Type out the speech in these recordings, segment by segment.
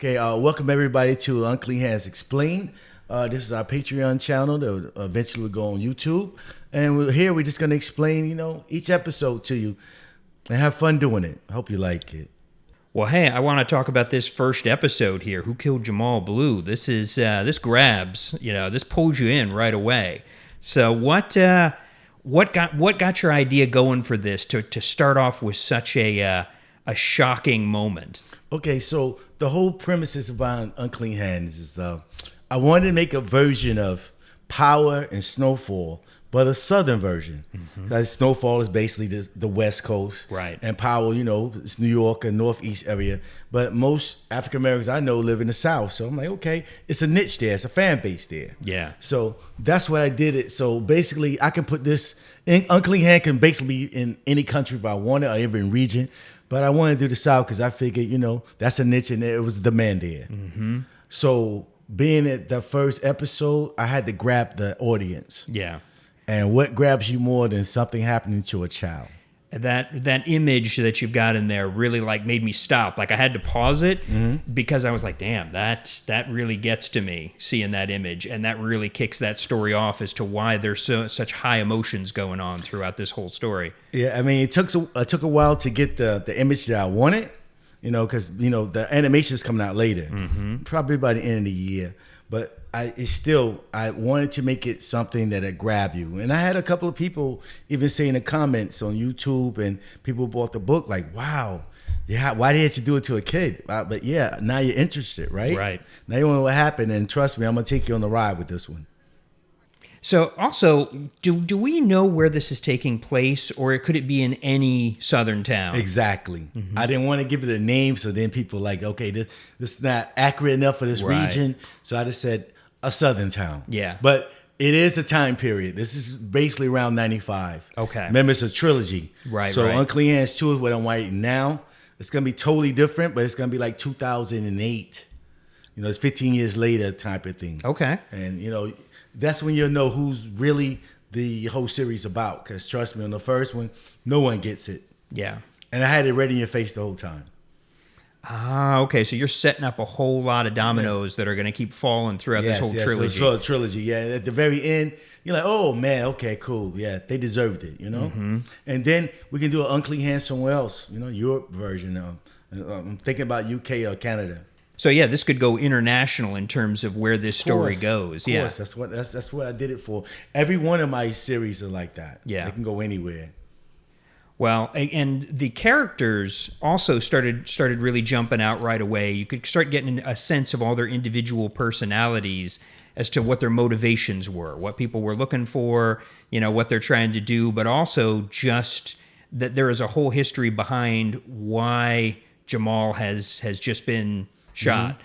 Okay, welcome everybody to Unclean Hands Explained. This is our Patreon channel that eventually will go on YouTube. And we're just going to explain, each episode to you and have fun doing it. I hope you like it. Well, hey, I want to talk about this first episode here. Who Killed Jamal Blue? This is this grabs, this pulls you in right away. So what got your idea going for this to start off with such a shocking moment? Okay, so the whole premise is about Unclean Hands is I wanted to make a version of Power and Snowfall, but a southern version. Because Snowfall is basically the West Coast. Right. And Power, it's New York and Northeast area. But most African Americans I know live in the South. So I'm like, okay, it's a niche there. It's a fan base there. Yeah. So that's what I did it. So basically I can put this, Unclean Hand can basically be in any country if I want it or even region. But I wanted to do the South because I figured, that's a niche and there was demand there. So being at the first episode, I had to grab the audience. Yeah. And what grabs you more than something happening to a child? That image that you've got in there really made me stop. I had to pause it because I was like, damn, that really gets to me seeing that image, and that really kicks that story off as to why there's such high emotions going on throughout this whole story. Yeah, I mean, it took a while to get the image that I wanted, because the animation is coming out later, probably by the end of the year. But I wanted to make it something that'd grab you. And I had a couple of people even say in the comments on YouTube, and people bought the book like, wow, yeah, why did you do it to a kid? But yeah, now you're interested, right? Right. Now you know what happened, and trust me, I'm going to take you on the ride with this one. So also, do we know where this is taking place, or could it be in any southern town? Exactly. I didn't want to give it a name, so then people okay, this is not accurate enough for this region. So I just said a southern town. Yeah. But it is a time period. This is basically around 95. Okay. Remember, it's a trilogy. Right, So right. Unclean Hands 2 is what I'm writing now. It's going to be totally different, but it's going to be like 2008. It's 15 years later type of thing. Okay. And, that's when you'll know who's really the whole series about. Because trust me, on the first one, no one gets it. Yeah. And I had it ready in your face the whole time. Ah, okay. So you're setting up a whole lot of dominoes that are going to keep falling throughout this whole trilogy. So it's a trilogy, yeah. At the very end, you're like, oh, man, okay, cool. Yeah, they deserved it, And then we can do an Unclean Hands somewhere else, your version. I'm thinking about UK or Canada. So yeah, this could go international in terms of where this story goes. Of course, that's what I did it for. Every one of my series are like that. Yeah. They can go anywhere. Well, and the characters also started really jumping out right away. You could start getting a sense of all their individual personalities as to what their motivations were, what people were looking for, what they're trying to do, but also just that there is a whole history behind why Jamal has just been shot.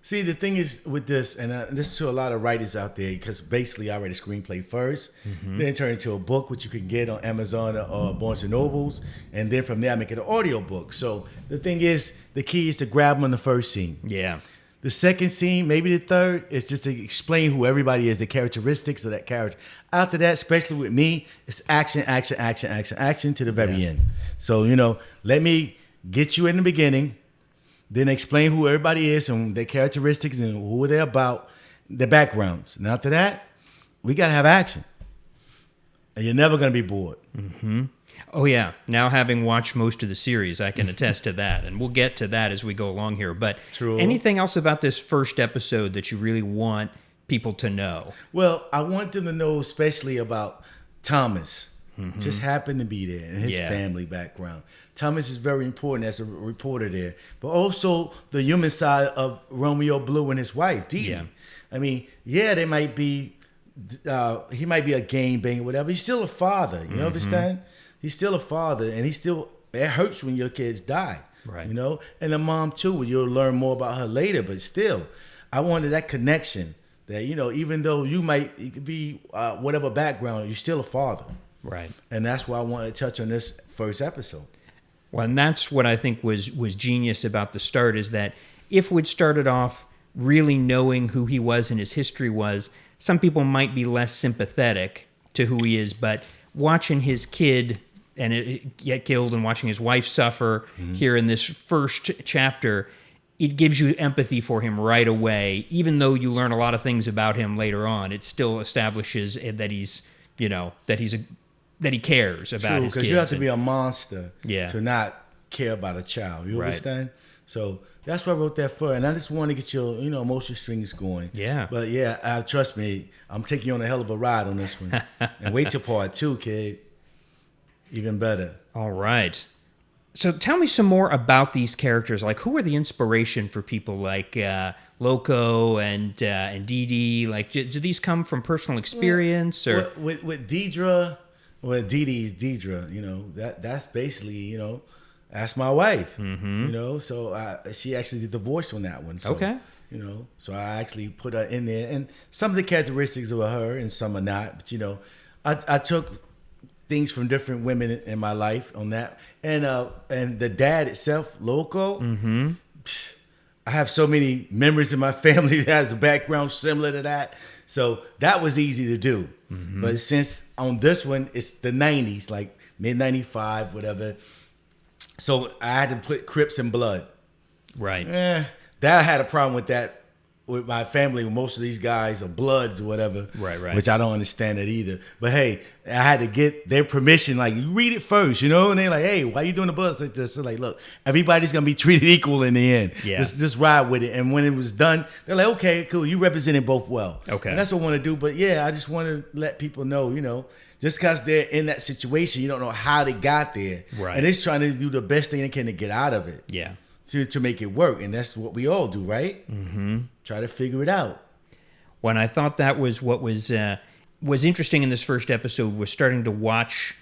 See, the thing is with this, and this is to a lot of writers out there, because basically I write a screenplay first, then turn it into a book, which you can get on Amazon or Barnes & Nobles, and then from there I make it an audio book. So the thing is, the key is to grab them on the first scene. Yeah. The second scene, maybe the third, is just to explain who everybody is, the characteristics of that character. After that, especially with me, it's action, action, action, action, action to the very end. So, let me get you in the beginning, then explain who everybody is and their characteristics and who they're about, their backgrounds. And after that, we got to have action. And you're never going to be bored. Oh, yeah. Now, having watched most of the series, I can attest to that. And we'll get to that as we go along here. But anything else about this first episode that you really want people to know? Well, I want them to know especially about Thomas. Just happened to be there and his family background. Thomas is very important as a reporter there, but also the human side of Romeo Blue and his wife, Dee Dee. Yeah. I mean, they might be, he might be a game banger, whatever. He's still a father, you understand? He's still a father, and it hurts when your kids die, right? And the mom too. You'll learn more about her later, but still, I wanted that connection that, even though you could be whatever background, you're still a father. Right. And that's why I wanted to touch on this first episode. Well, and that's what I think was genius about the start, is that if we'd started off really knowing who he was and his history was, some people might be less sympathetic to who he is, but watching his kid get killed and watching his wife suffer here in this first chapter, it gives you empathy for him right away, even though you learn a lot of things about him later on. It still establishes that he's, that he cares about True, his kids. because you have to be a monster Yeah. to not care about a child. You Right. understand? So that's what I wrote that for, and I just want to get your, emotional strings going. Yeah. But yeah, trust me, I'm taking you on a hell of a ride on this one, and wait till part 2, kid. Even better. All right. So tell me some more about these characters. Like, who are the inspiration for people like Loco and Dee Dee? Like, do these come from personal experience or? With Deidre, Dee Dee's Deidre, that's basically, that's my wife. Mm-hmm. So she actually did the voice on that one. So, Okay. So I actually put her in there, and some of the characteristics of her, and some are not. But I took things from different women in my life on that, and the dad itself, Loco. Mm-hmm. I have so many members in my family that has a background similar to that, so that was easy to do. Mm-hmm. But since on this one it's the 90s, like mid 95, whatever, so I had to put Crips and Blood. Right. That I had a problem with that with my family. Most of these guys are Bloods or whatever, Right. which I don't understand it either. But hey, I had to get their permission. Like, you read it first, and they're like, "Hey, why you doing the Bloods like this?" So like, look, everybody's gonna be treated equal in the end. Yeah. Just ride with it. And when it was done, they're like, "Okay, cool, you represented both well." Okay. And that's what I want to do. But yeah, I just want to let people know, just because they're in that situation, you don't know how they got there, Right. and it's trying to do the best thing they can to get out of it. Yeah. To make it work, and that's what we all do, right? Mm-hmm. Try to figure it out. When I thought that was what was interesting in this first episode was starting to watch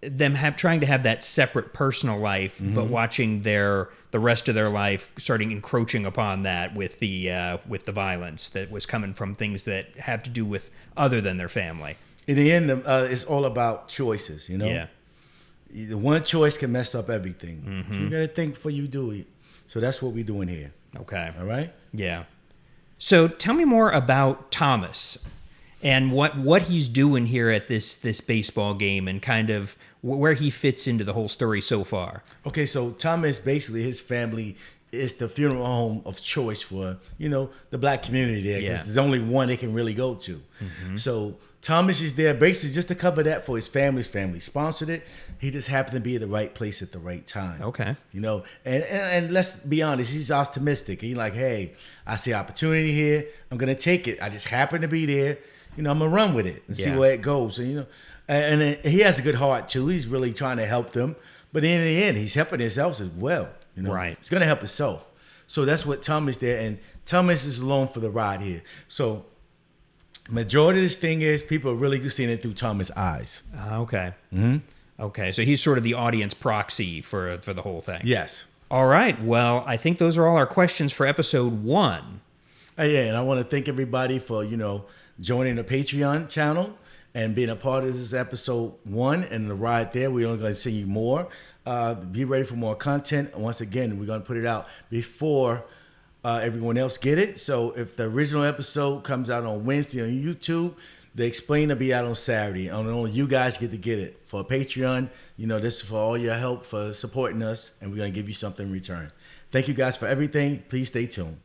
them trying to have that separate personal life, but watching the rest of their life starting encroaching upon that with the violence that was coming from things that have to do with other than their family. In the end, it's all about choices, Yeah. The one choice can mess up everything. Mm-hmm. So you got to think before you do it. So that's what we're doing here. Okay. All right? Yeah. So tell me more about Thomas and what he's doing here at this baseball game and kind of where he fits into the whole story so far. Okay, so Thomas, basically, his family is the funeral home of choice for, the black community there. Because there's only one they can really go to. Mm-hmm. So Thomas is there basically just to cover that for his family. His family sponsored it. He just happened to be at the right place at the right time. Okay. And let's be honest, he's optimistic. He's like, hey, I see opportunity here. I'm going to take it. I just happen to be there. I'm going to run with it and see where it goes. And, and he has a good heart, too. He's really trying to help them. But in the end, he's helping himself as well. Right. It's going to help himself. So that's what Thomas there. And Thomas is along for the ride here. So majority of this thing is people are really seeing it through Thomas' eyes. Okay. Mm-hmm. Okay. So he's sort of the audience proxy for the whole thing. Yes. All right. Well, I think those are all our questions for episode 1. And I want to thank everybody for, joining the Patreon channel and being a part of this episode 1 and the ride there. We're only going to send you more. Be ready for more content. Once again, we're going to put it out before everyone else get it. So if the original episode comes out on Wednesday on YouTube, the Explain will be out on Saturday. And only you guys get to get it. For Patreon, this is for all your help for supporting us, and we're going to give you something in return. Thank you guys for everything. Please stay tuned.